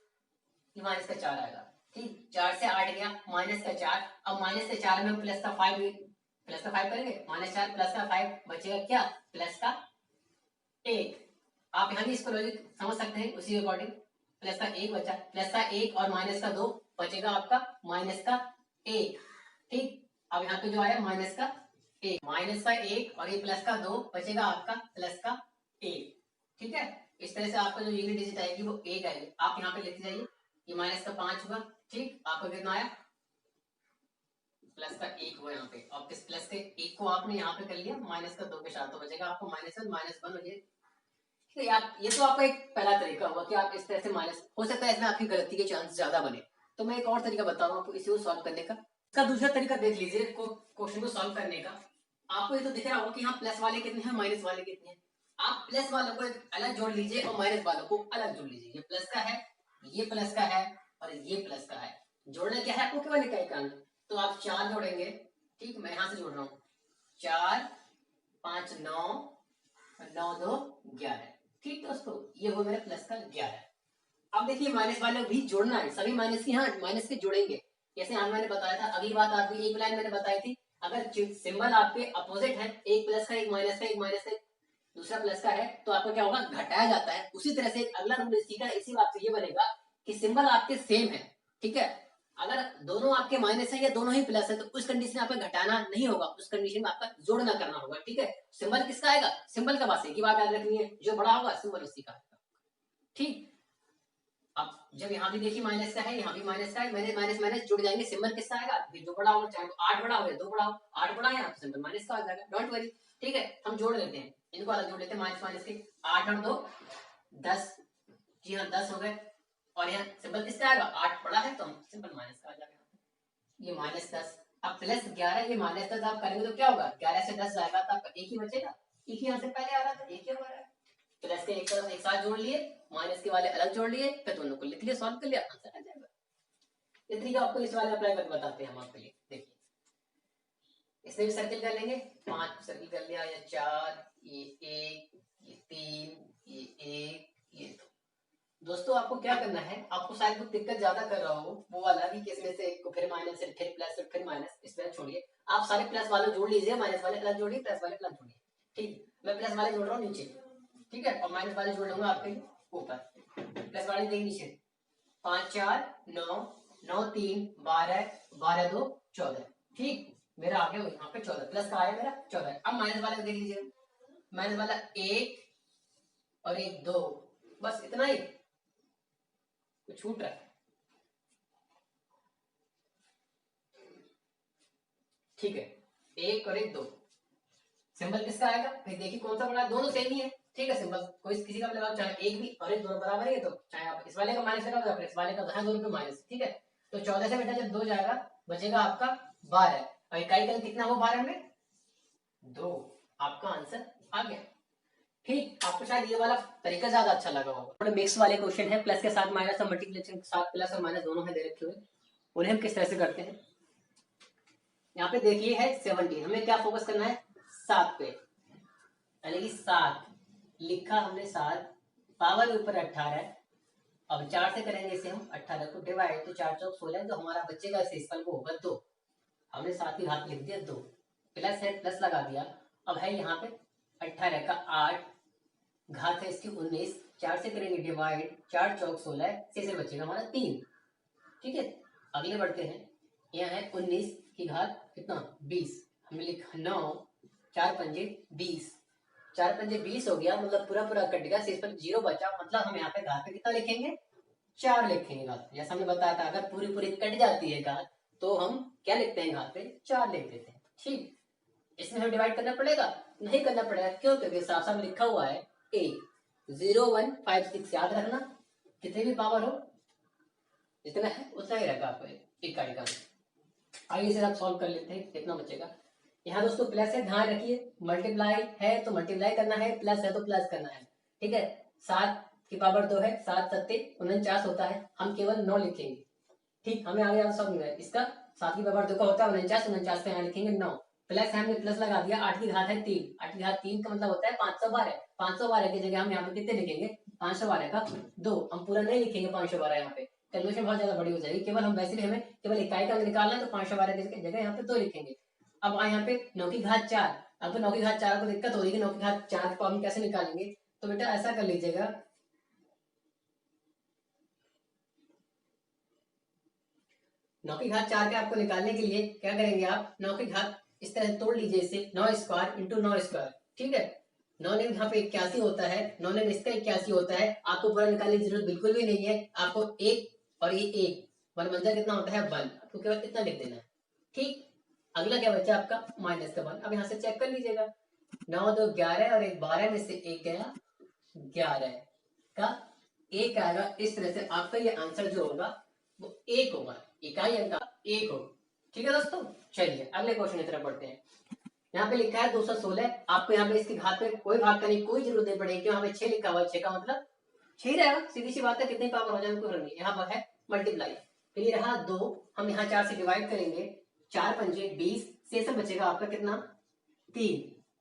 माइनस का 4 आएगा। ठीक, 4 से 8 गया माइनस का 4, अब माइनस के 4 में प्लस का 5, प्लस का 5 करेंगे, -4 प्लस का 5 बचेगा क्या, प्लस का 1। आप यहाँ भी इसको लॉजिक समझ सकते हैं उसी अकॉर्डिंग, प्लस का 1 बचा, प्लस का 1 और माइनस का 2 बचेगा आपका माइनस का 1। ठीक, अब यहाँ पे जो आया माइनस का 1, माइनस का 1 और ये प्लस का 2 बचेगा आपका प्लस का 1। ठीक है, इस तरह से आपका जो यूनिट डिजिट आएगी वो 1 आएगी। आप यहाँ पे लिखते जाइए, ये माइनस का 5 हुआ। ठीक, आपका कितना आया, प्लस का 1 हुआ यहाँ पे, और इस प्लस के 1 को आपने यहाँ पे कर लिया माइनस का 2 के साथ, तो बचेगा आपको -1 -1 और ये तो ये तो आपका एक पहला तरीका होगा कि आप इस तरह से माइनस, हो सकता है इसमें आपकी गलती के चांस ज्यादा बने। तो मैं एक और तरीका बता रहा हूँ आपको इसी को सॉल्व करने का। इसका दूसरा तरीका देख लीजिए क्वेश्चन को सॉल्व करने का। आपको ये तो दिख रहा होगा कि यहाँ प्लस वाले कितने हैं, माइनस वाले कितने हैं। आप प्लस वालों को अलग जोड़ लीजिए और माइनस वालों को अलग जोड़ लीजिए। ये प्लस का है, ये प्लस का है और ये प्लस का है। जोड़ना क्या है आपको, केवल इकाई का। तो आप 4 जोड़ेंगे, ठीक, मैं यहाँ से जोड़ रहा हूँ। 4 5 9 9 2 11। ठीक दोस्तों, ये हो मेरा प्लस का 11। अब देखिए माइनस वाले भी जोड़ना है, सभी माइनस की यहाँ माइनस के जोड़ेंगे। जैसे यहाँ मैंने बताया था, अगली बात आपकी एक लाइन मैंने बताई थी, अगर सिंबल आपके अपोजिट है, एक प्लस का एक माइनस का, एक माइनस का दूसरा प्लस का है, तो आपका क्या होगा, घटाया जाता है। उसी तरह से एक अगला रूल इसी का इसी बात से ये बनेगा कि सिंबल आपके सेम है, ठीक है, अगर दोनों आपके माइनस है या दोनों ही प्लस है, तो उस कंडीशन में आपका घटाना नहीं होगा, उस कंडीशन में आपका जोड़ना करना होगा, ठीक है। सिंबल किसका आएगा, सिंबल का बस एक ही बात याद रखनी है, जो बड़ा होगा सिंबल उसी का आएगा, ठीक। अब जब यहाँ भी देखिए माइनस का है, यहाँ भी माइनस का है, मैंने माइनस माइनस जुड़ जाएंगे, सिंबल किसका आएगा, जो बड़ा होगा, चाहे 8 बड़ा हो या 2 बड़ा हो, 8 बड़ा है यहाँ सिंबल माइनस का आ जाएगा, डोंट वरी, ठीक है। हम जोड़ लेते हैं, इनको अलग जोड़ लेते हैं, माइनस माइनस के 8 और 2 10, जी हाँ 10 हो गए। और यहाँ सिंबल किसका आएगा, 8 बड़ा है तो हम सिंबल माइनस का आ जाएगा, ये -10। अब प्लस 11, ये -10 आप करेंगे तो क्या होगा, 11 से 10 जाएगा तो आपका एक ही बचेगा, एक ही यहाँ से पहले आ रहा था, एक ही हो रहा है। प्लस के एक तरफ एक साथ जोड़ लिए, माइनस के वाले अलग जोड़ लिए, फिर दोनों को लिख लिया, सॉल्व कर लिया, आंसर आ जाएगा। इस तरीके आपको इस वाले अप्लाई करके बताते हैं हम आपके लिए। देखिए इसमें भी सर्किल कर लेंगे, 5 सर्किल कर लिया, या 4, ये 1, ये 3, ये 1, ये 2। दोस्तों आपको क्या करना है, आपको शायद कुछ दिक्कत ज्यादा कर रहा हो वो वाला भी, किसमें से एक को फिर माइनस फिर प्लस फिर माइनस, इस तरह छोड़िए, आप सारे प्लस वाले जोड़ लीजिए, माइनस वाले अलग जोड़िए, प्लस वाले अलग जोड़िए, ठीक। मैं प्लस वाले जोड़ रहा हूँ नीचे, ठीक है, और माइनस वाले जोड़ लूंगा आपके ऊपर। प्लस वाले देखिए नीचे, 5 4 9 9 3 12 12 2 14, ठीक। मेरा आ गया यहाँ पे 14, प्लस का आया मेरा 14। अब माइनस वाले देख लीजिए, माइनस वाला 1 और 1 2, बस इतना ही, कुछ छूट रहा है, ठीक है, 1 और 1 2। सिंबल किसका आएगा, फिर देखिए कौन सा बड़ा है, दोनों सेम ही है, ठीक है। सिंबल कोई किसी का भी लगाओ, चाहे एक भी और एक दोनों बराबर है, तो चाहे आप इस वाले का माइनस लगाओ या फिर इस वाले का, दोनों पे माइनस, ठीक है। तो 14 से बेटा जब 2 जाएगा, बचेगा आपका 12, और इकाई का कितना हो 12 में 2, आपका आंसर आ गया, ठीक। आपको शायद ये वाला तरीका ज्यादा अच्छा लगा होगा। थोड़े मिक्स वाले क्वेश्चन है, प्लस के साथ माइनस और मल्टीप्लिकेशन के साथ प्लस और माइनस दोनों है दे रखे हुए, उन्हें हम किस तरह से करते हैं। यहाँ पे देखिए है 17, हमें क्या फोकस करना है, 7 पे, यानी कि 7 लिखा हमने 7, पावर ऊपर 18। अब 4 से करेंगे इसे हम, 18 को डिवाइड, तो 4 चौक 16, तो हमारा बच्चेगा शेषफल को होगा 2, हमने 7 की घात लिख दिया 2, प्लस है प्लस लगा दिया। अब है यहाँ पे 18 का 8, घात है इसकी 19, 4 से करेंगे डिवाइड, 4 चौक 16, शेष बचेगा हमारा 3, ठीक है। अगले बढ़ते हैं, यहाँ है 19 की घात कितना 20, हमने लिखा 9, 4 पंजे 20, 4 पंजे 20 हो गया, मतलब पूरा पूरा कट गया, शेष पर 0 बचा, मतलब हम यहाँ पे घात पे कितना लिखेंगे, 4 लिखेंगे घात, जैसा हमने बताया था, अगर पूरी पूरी कट जाती है घात तो हम क्या लिखते हैं, घात पे 4 लिख देते हैं, ठीक। इसमें हमें डिवाइड करना पड़ेगा, नहीं करना पड़ेगा, क्यों, क्योंकि साफ साफ लिखा हुआ है 0 1 5 6, याद रखना, कितने भी पावर हो जितना है उतना ही रहेगा आपको इकाई का। आइए इसे आप सॉल्व कर लेते हैं, कितना बचेगा। यहाँ दोस्तों प्लस है, ध्यान रखिए, मल्टीप्लाई है तो मल्टीप्लाई करना है, प्लस है तो प्लस करना है, ठीक है। 7 की पावर 2 है, 7 7 49 होता है, हम केवल 9 लिखेंगे, ठीक। हमें आगे समझ में इसका 7 की पावर 2 का होता है 49, 49 पे यहाँ लिखेंगे 9, प्लस हमने प्लस लगा दिया, 8 की घात है 3, 8 की घात 3 का मतलब होता है 512, 512 की जगह हम यहाँ पे कितने लिखेंगे, 512 का 2, हम पूरा नहीं लिखेंगे 512, यहाँ पे कैलकुलेशन बहुत ज्यादा बड़ी हो जाएगी, केवल हम वैसे भी हमें केवल इकाई का निकालना है, तो 512 की जगह यहाँ पे 2 लिखेंगे। अब यहाँ पे 9 की घात 4, अब तो 9 की घात 4 को दिक्कत हो रही है, 9 की घात 4 को हम कैसे निकालेंगे, तो बेटा ऐसा कर लीजिएगा, 9 की घात 4 के आपको निकालने के लिए क्या करेंगे आप, 9 की घात इस तरह तोड़ लीजिए इसे, 9 स्क्वायर इंटू 9 स्क्वायर, ठीक है। 9 ने यहाँ पे 81 होता है, 9 ने इसका 81 होता है, आपको पूरा निकालने की जरूरत बिल्कुल भी नहीं है, आपको एक और ये एक वन मंजर कितना होता है 1, आपको केवल इतना लिख देना है, ठीक। अगला क्या बचा आपका -1, अब यहाँ से चेक कर लीजिएगा, 9 2 11 और एक 12 में से एक गया 11 का एक आएगा। इस तरह से आपका ये आंसर जो होगा वो एक होगा, इकाई अंक का एक होगा। ठीक है दोस्तों, चलिए अगले क्वेश्चन की तरफ बढ़ते हैं। यहाँ पे लिखा है 216। आपको यहाँ पे इसके घात पे कोई भाग करने की कोई जरूरत नहीं पड़ेगी, यहाँ पे 6 लिखा हुआ है, 6 का मतलब 6 ही रहेगा, सीधी सी बात है, कितनी पावर हो जाए कोई फर्क नहीं। यहाँ पर है मल्टीप्लाई, फिर ये रहा 2, हम यहाँ 4 से डिवाइड करेंगे, 4 पंजे 20, शेष बचेगा आपका कितना 3,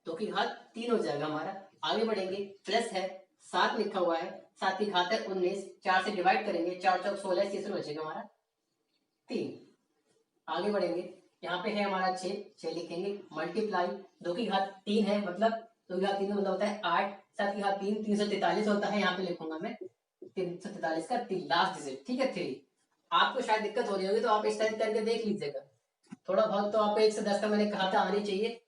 तो की घात 3 हो जाएगा हमारा। आगे बढ़ेंगे, प्लस है 7 लिखा हुआ है, 7 की घात है 19, 4 से डिवाइड करेंगे, 4 चौक 16, शेष बचेगा हमारा 3। आगे बढ़ेंगे, यहाँ पे है हमारा 6, 6 लिखेंगे, मल्टीप्लाई 2 की घात 3 है, मतलब 2 की घात 3 मतलब होता है 8, 7 की घात 3 343 होता है, यहाँ पे लिखूंगा मैं 343 का लास्ट डिजिट, ठीक है 3। आपको शायद दिक्कत हो रही होगी तो आप इस टाइप करके देख लीजिएगा, थोड़ा बहुत तो आपको 1 से 10 का मैंने कहा था आनी चाहिए,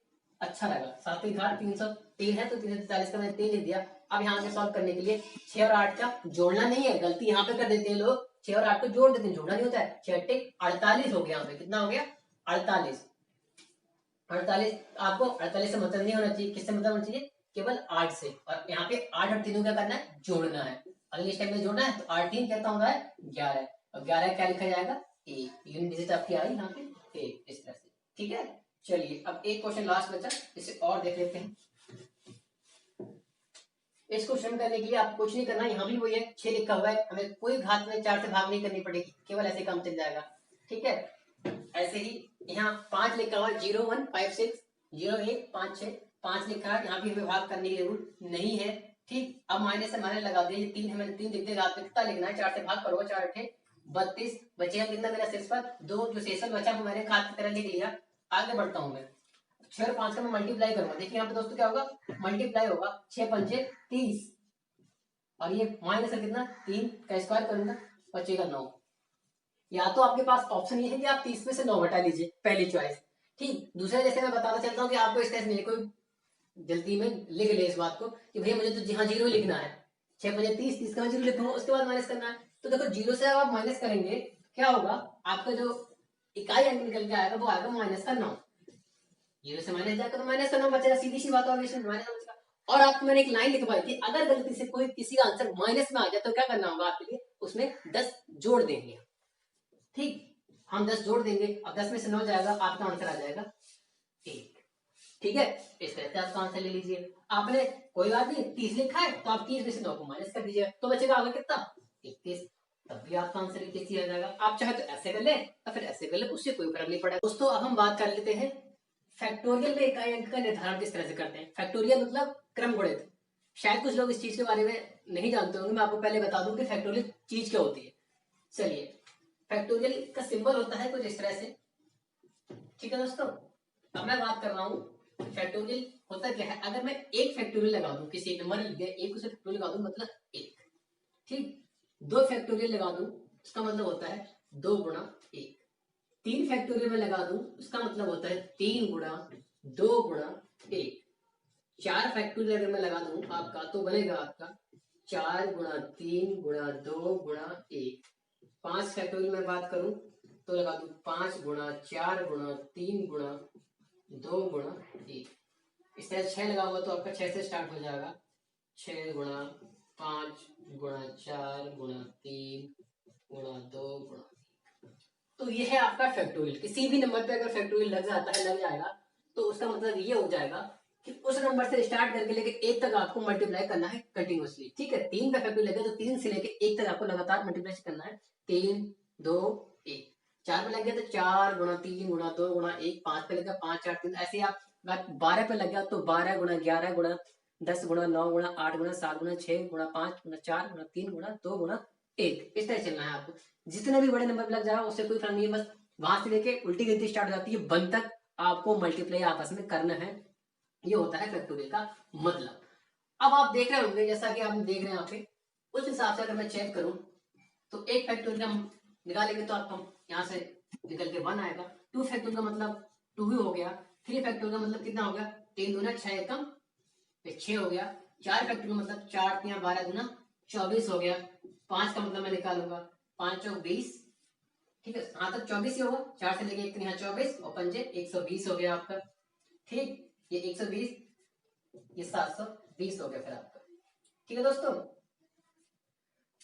अच्छा लगा। 7 की घात 303 है तो 343 का मैंने 3 लिख दिया। अब यहाँ से सॉल्व करने के लिए 6 और 8 का जोड़ना नहीं है, गलती यहाँ पे कर देते हैं लोग, 6 और 8 को जोड़ देते हैं, जोड़ना नहीं होता है। 6 48 हो गया, यहाँ पे कितना हो गया 48। 48 आपको 48 से मतलब नहीं होना चाहिए, किससे मतलब होना चाहिए, केवल 8 से। और यहाँ पे 8 और 3 क्या करना है, जोड़ना है। अगले स्टेप में जोड़ना है तो 8 3 कितना होगा 11, और 11 क्या लिखा जाएगा 1, यूनिट डिजिट आपकी आई यहाँ पे 1, इस तरह से। ठीक है, चलिए अब एक क्वेश्चन लास्ट बचा, इसे और देख लेते हैं। इस क्वेश्चन करने के लिए आपको कुछ नहीं करना, यहाँ भी वही है 6 लिखा हुआ है, हमें कोई घात में 4 से भाग नहीं करनी पड़ेगी, केवल ऐसे काम चल जाएगा। ठीक है, ऐसे ही यहाँ 5 लिखा हुआ है, 0 1 5 6 0 1 5 6, 5 लिखा है, यहाँ भी हमें भाग करने की जरूरत नहीं है। ठीक, अब माइनस से माइनस लगा दिए, 3 है, मैंने 3 लिख दिया, घात में कितना लिखना है, 4 से भाग करोगे, 4 8 32, बचेगा कितना मेरा शेष पर 2, जो शेषल बचा वो मैंने घात की तरह लिख लिया। आगे बढ़ता हूँ मैं, 6 और 5 का मैं मल्टीप्लाई करूंगा, देखिए यहाँ पे दोस्तों क्या होगा, मल्टीप्लाई होगा, 6 पंजे 30, और ये माइनस है कितना 3 का स्क्वायर करूंगा, बचेगा 9। या तो आपके पास ऑप्शन ये है कि आप 30 में से 9 घटा लीजिए, पहली चॉइस। ठीक, दूसरा जैसे मैं बताना चाहता हूँ कि आपको इस तरह से नहीं, कोई जल्दी में लिख ले इस बात को कि भैया मुझे तो हाँ जीरो लिखना है, 6 पंजे 30, 30 का मैं जीरो लिखूंगा, उसके बाद माइनस करना है। तो देखो जीरो से आप माइनस करेंगे क्या होगा, आपका जो इकाई अंक निकल के आएगा वो आएगा -9, जीरो से माइनस जाएगा तो -9 बचेगा, सीधी सी बात होगी, माइनस बचेगा। और आपको मैंने एक लाइन लिखवाई थी, अगर गलती से कोई किसी का आंसर माइनस में आ जाए तो क्या करना होगा आपके लिए, उसमें 10 जोड़ देंगे। ठीक, हम 10 जोड़ देंगे, अब 10 में से 9 जाएगा, आपका आंसर आ जाएगा 1। ठीक है, इस तरह से आपका आंसर ले लीजिए। आपने कोई बात नहीं 30 लिखा है तो आप 30 में से 9 को माइनस कर दीजिए, तो बचेगा आगे कितना 31, तब भी आपका आंसर 31 ही आ जाएगा। आप चाहे तो ऐसे कर ले या फिर ऐसे कर ले, उससे कोई फर्क नहीं पड़ेगा। दोस्तों अब हम बात कर लेते हैं फैक्टोरियल में इकाई अंक का निर्धारण किस तरह से करते हैं। फैक्टोरियल मतलब क्रम गुणित। शायद कुछ लोग इस चीज के बारे में नहीं जानते होंगे, मैं आपको पहले बता दूं कि फैक्टोरियल चीज क्या होती है। चलिए, फैक्टोरियल का सिंबल होता है कुछ इस तरह से। ठीक है दोस्तों, अब मैं बात कर रहा हूँ फैक्टोरियल होता क्या है। अगर मैं एक फैक्टोरियल लगा दूं, किसी नंबर लिख दिया, एक उसे फैक्टोरियल लगा दूं मतलब 1। ठीक, 2 फैक्टोरियल लगा दूं उसका मतलब होता है 2 गुणा 1। 3 फैक्टोरियल में लगा दूं उसका मतलब होता है 3 गुणा 2 गुणा 1। 4 फैक्टोरियल अगर मैं लगा दूं आपका तो बनेगा आपका 4 गुणा 3 गुणा 2 गुणा 1। 5 फैक्टोरियल में बात करूं तो लगा दूं 5 गुणा 4 गुणा 3 गुणा 2 गुणा 1। इस तरह 6 लगा हुआ तो आपका 6 से स्टार्ट हो जाएगा, 6 गुणा 5 गुणा 4 गुणा 3 गुणा 2 गुणा। तो ये है आपका फैक्टोरियल। किसी भी नंबर पे अगर फैक्टोरियल लग जाता है, लग जाएगा, तो उसका मतलब ये हो जाएगा कि उस नंबर से स्टार्ट करके लेके 1 तक आपको मल्टीप्लाई करना है कंटिन्यूअसली। ठीक है, 3 का फैक्टोरियल लगे तो 3 से लेके 1 तक आपको लगातार मल्टीप्लाई करना है, 3 2 1। 4 पे लग गया तो 4 गुणा 3 गुणा 2 गुणा 1। 5 पे लग गया 5 4 3, ऐसे आप 12 पे लग गया तो 12 गुणा 11 गुणा 10 गुणा 9 गुणा 8 गुणा 7 गुणा 6 गुणा 5 गुणा 4 गुणा 3 गुणा 2 गुणा 1। इस तरह चलना है आपको। जितने भी बड़े नंबर पे लग जाएगा उससे कोई फर्क नहीं है, बस वहां से लेके उल्टी गिनती स्टार्ट हो जाती है 1 तक आपको मल्टीप्लाई आपस में करना है। ये होता है फैक्टोरियल का मतलब। अब आप देख रहे होंगे, जैसा कि आप देख रहे हैं यहाँ पे, उस हिसाब से अगर मैं चेक करूं तो एक फैक्टोरियल हम निकालेंगे तो आपको यहाँ से निकल के 1 आएगा। 2 फैक्टोरियल का मतलब 2 ही हो गया। 3 फैक्टोरियल का मतलब कितना हो गया, 3 दूना 6 एकम 6 हो गया। 4 फैक्टोरियल का मतलब 4 3 12 दूना 24 हो गया। 5 का मतलब मैं निकालूंगा 5 चौक 20। ठीक है, हाँ तक 24 ही होगा, 4 से लेके एक यहाँ 24 और पंजे 120 हो गया आपका। ठीक, ये 120, ये 720 हो गया फिर आपका। ठीक है दोस्तों,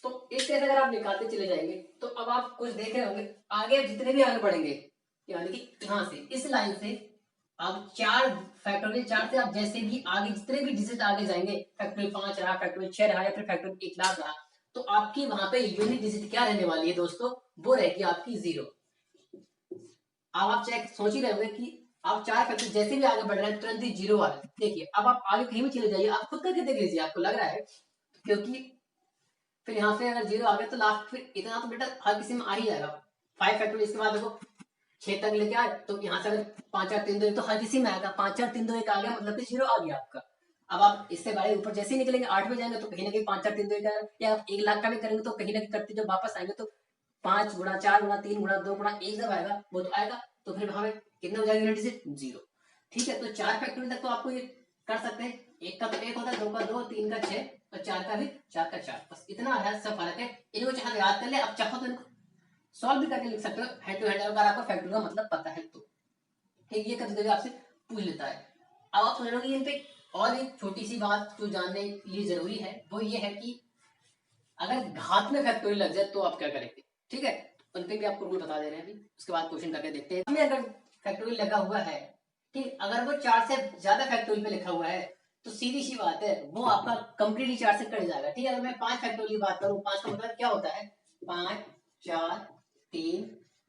तो इस तरह से अगर आप निकालते चले जाएंगे तो अब आप कुछ देख रहे होंगे, आगे जितने भी आगे बढ़ेंगे यानी कि यहाँ से इस लाइन से आप 4 फैक्टोरियल 4 से आप जैसे भी आगे जितने भी डिजिट आगे जाएंगे, फैक्टोरियल 5 रहा, फैक्टोरियल 6 रहा या फिर फैक्टोरियल 1 लाख रहा, तो आपकी वहां पे यूनिट डिजिट क्या रहने वाली है दोस्तों, वो रहेगी आपकी 0। अब आप चेक सोच ही रहे होंगे कि आप 4 फैक्टोरियल जैसे भी आगे बढ़ रहे हैं तुरंत ही 0 वाला देखिए। अब आप आगे कहीं भी चले जाइए, आप खुद करके देख लीजिए, आपको लग रहा है, क्योंकि फिर यहाँ पे अगर 0 आ गया तो लास्ट फिर इतना तो बेटा हर किसी में आ ही जाएगा। 5 फैक्टोरियल इसके बाद देखो 6 तक लेके आए तो यहाँ से अगर 5 4 3 2 1 तो हर किसी में आएगा, 5 4 3 2 1 आ गया मतलब कि 0 आ गया आपका। अब आप इससे बड़े ऊपर जैसे ही निकलेंगे 8 में जाएंगे तो कहीं ना कहीं 5 4 3 2 1 आएगा, या आप 1 लाख का भी करेंगे तो कहीं ना कहीं करते जब वापस आएंगे तो 5 गुणा 4 गुणा 3 गुणा 2 गुणा 1 जब आएगा वो तो आएगा, तो फिर हमें कितना हो जाएगा यूनिट डिजिट 0। ठीक है, तो 4 फैक्टोरियल तक तो आपको ये कर सकते हैं, 1 का तो 1 होता है, 2 का 2, 3 का 6 और 4 का भी 4 का 4, बस इतना है, सब फर्क है। इनको चाहे याद कर ले, अब चाहो तो इनको सॉल्व भी करके लिख सकते हो हेड टू हेड, अगर आपको फैक्टोरियल का मतलब पता है तो। ठीक, ये कभी कभी आपसे पूछ लेता है। अब आप समझोगे इन पे और एक छोटी सी बात जो जानने के लिए जरूरी है वो ये है कि अगर घात में फैक्टोरियल लग जाए तो आप क्या करेंगे। ठीक है, उन पे भी आपको रूल बता दे रहे हैं अभी, उसके बाद क्वेश्चन करके देखते हैं। हमें अगर फैक्टोरियल लगा हुआ है, ठीक, अगर वो 4 से ज्यादा फैक्टोरियल पे लिखा हुआ है तो सीधी सी बात है वो आपका कंप्लीटली 4 से कट जाएगा। ठीक है, अगर मैं 5 फैक्टोरियल की बात करूं, 5 का मतलब क्या होता है, 5 4 3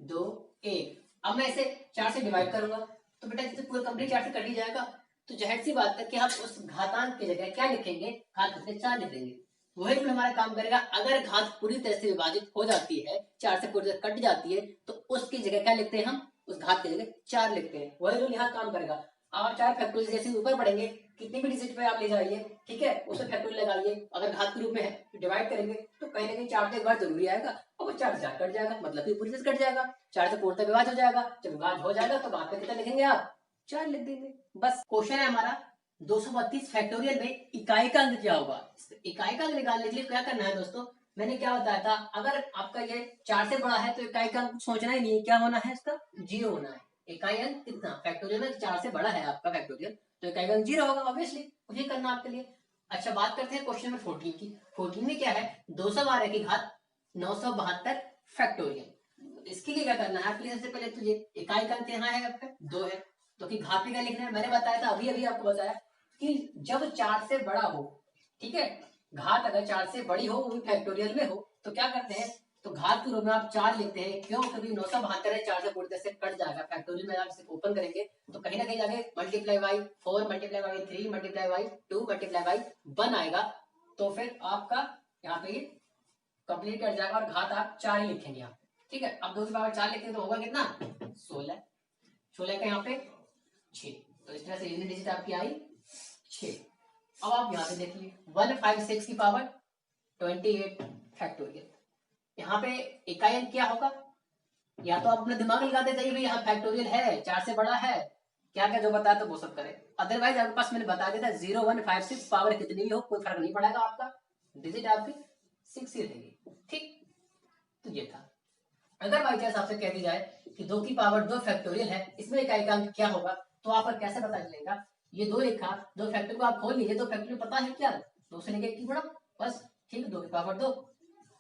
2 1। अब मैं इसे 4 से डिवाइड करूंगा तो बेटा जैसे पूरा कंप्लीट 4 से कट ही जाएगा, तो जाहिर सी बात है कि हम उस घातांक की जगह क्या लिखेंगे, घात कितने 4 लिख देंगे। वही रूल हमारा काम करेगा, अगर घात पूरी तरह से विभाजित हो जाती है, 4 से पूरी तरह कट जाती है, तो उसकी जगह क्या लिखते हैं हम, उस घात की जगह 4 लिखते हैं। वही रूल यहाँ काम करेगा। आप 4 फैक्टोरियल जैसे ऊपर बढ़ेंगे, कितनी भी डिजिट पे आप ले जाइए, ठीक है, उसे फैक्टोरियल लगाइए, अगर घात के रूप में है तो डिवाइड करेंगे तो कहीं ना कहीं 4 से एक बार जरूरी आएगा और वो 4 से 4 कट जाएगा, मतलब कि पूरी तरह से कट जाएगा, 4 से पूर्णतः विभाज हो जाएगा। जब विभाज हो जाएगा तो घात में कितना लिखेंगे आप, 4 लिख देंगे। बस क्वेश्चन है हमारा 232 फैक्टोरियल में इकाई का अंक क्या होगा। इकाई का अंक निकालने के लिए क्या करना है दोस्तों, मैंने क्या बताया था, अगर आपका ये 4 से बड़ा है तो इकाई का अंक सोचना ही नहीं है, क्या होना है, इसका 0 होना है। इकाई अंक कितना, फैक्टोरियल में 4 से बड़ा है आपका फैक्टोरियल तो इकाई का अंक 0 होगा, ऑब्वियसली मुझे करना आपके लिए। अच्छा, बात करते हैं क्वेश्चन नंबर 14 की। 14 में क्या है, 212 की घात 972 फैक्टोरियल। इसके लिए क्या करना है आपके लिए, सबसे पहले तुझे इकाई का अंक यहाँ है आपका 2 है, तो कि घात में क्या लिखना है, मैंने बताया था अभी अभी आपको बताया कि जब 4 से बड़ा हो, ठीक है, घात अगर 4 से बड़ी हो वो भी फैक्टोरियल में हो तो क्या करते हैं, तो घात के रूप में आप 4 लिखते हैं। क्यों, कभी 972 है 4 से पूरी तरह से कट जाएगा, फैक्टोरियल में आप इसे ओपन करेंगे तो कहीं ना कहीं जाके multiply by 4 multiply by 3 multiply by 2 multiply by 1 आएगा, तो फिर आपका यहाँ पे कंप्लीट कट जाएगा और घात आप 4 ही लिखेंगे यहाँ पे। ठीक है, अब 2 की पावर 4 लिखेंगे तो होगा कितना, 16। 16 का यहाँ पे 6, तो इस तरह से यूनिट डिजिट आपकी आई 6। अब आप यहाँ पे देखिए 156 की पावर 28 फैक्टोरियल। यहाँ पे इकाई अंक क्या होगा, या तो आप अपना दिमाग लगाते जाइए भाई, यहाँ फैक्टोरियल है 4 से बड़ा है, क्या क्या जो बताया तो वो सब करें, अदरवाइज आपके पास मैंने बता दिया था 0156 पावर कितनी भी हो कोई फर्क नहीं पड़ेगा, आपका डिजिट आपकी 6 ही रहेगी। ठीक, तो ये था। अगर बाई चांस आपसे कह दी जाए कि 2 की पावर 2 फैक्टोरियल है, इसमें इकाई का अंक क्या होगा, तो आपका कैसे पता चलेगा, ये 2 लिखा, 2 फैक्टर को आप खोल लीजिए, 2 फैक्टर पता है क्या, 2 से लेके 1 की गुणा, बस। ठीक, 2 की पावर 2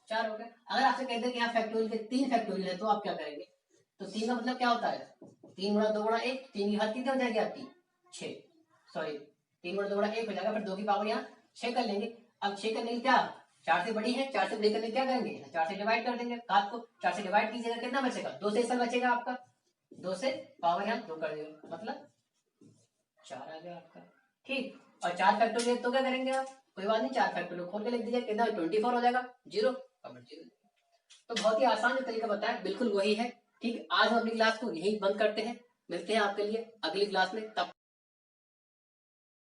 4 हो गए। अगर आपसे कहते हैं कि यहाँ फैक्टोरियल के 3 फैक्टोरियल है तो आप क्या करेंगे, तो 3 का मतलब क्या होता है, 3 गुणा 2 गुणा 1, 3 की घात कितनी हो जाएगी आपकी 6, सॉरी 3 गुणा 2 गुणा 1 हो जाएगा, फिर 2 की पावर यहाँ 6 कर लेंगे। अब 6 करने के क्या, 4 से बड़ी है, 4 से बड़ी करने क्या करेंगे, 4 से डिवाइड कर देंगे, घात को 4 से डिवाइड कीजिएगा कितना बचेगा, 2 से इसका बचेगा आपका, 2 से पावर यहाँ 2 कर देगा मतलब 4 आ गया आपका। ठीक, और 4 फैक्टोरियल तो क्या करेंगे आप, कोई बात नहीं, 4 फैक्टोरियल खोल के लिख दीजिए कितना 24 हो जाएगा, 0 पावर 0। तो बहुत ही आसान जो तरीका बताया बिल्कुल वही है। ठीक, आज हम अपनी क्लास को यही बंद करते हैं, मिलते हैं आपके लिए अगली क्लास में, तब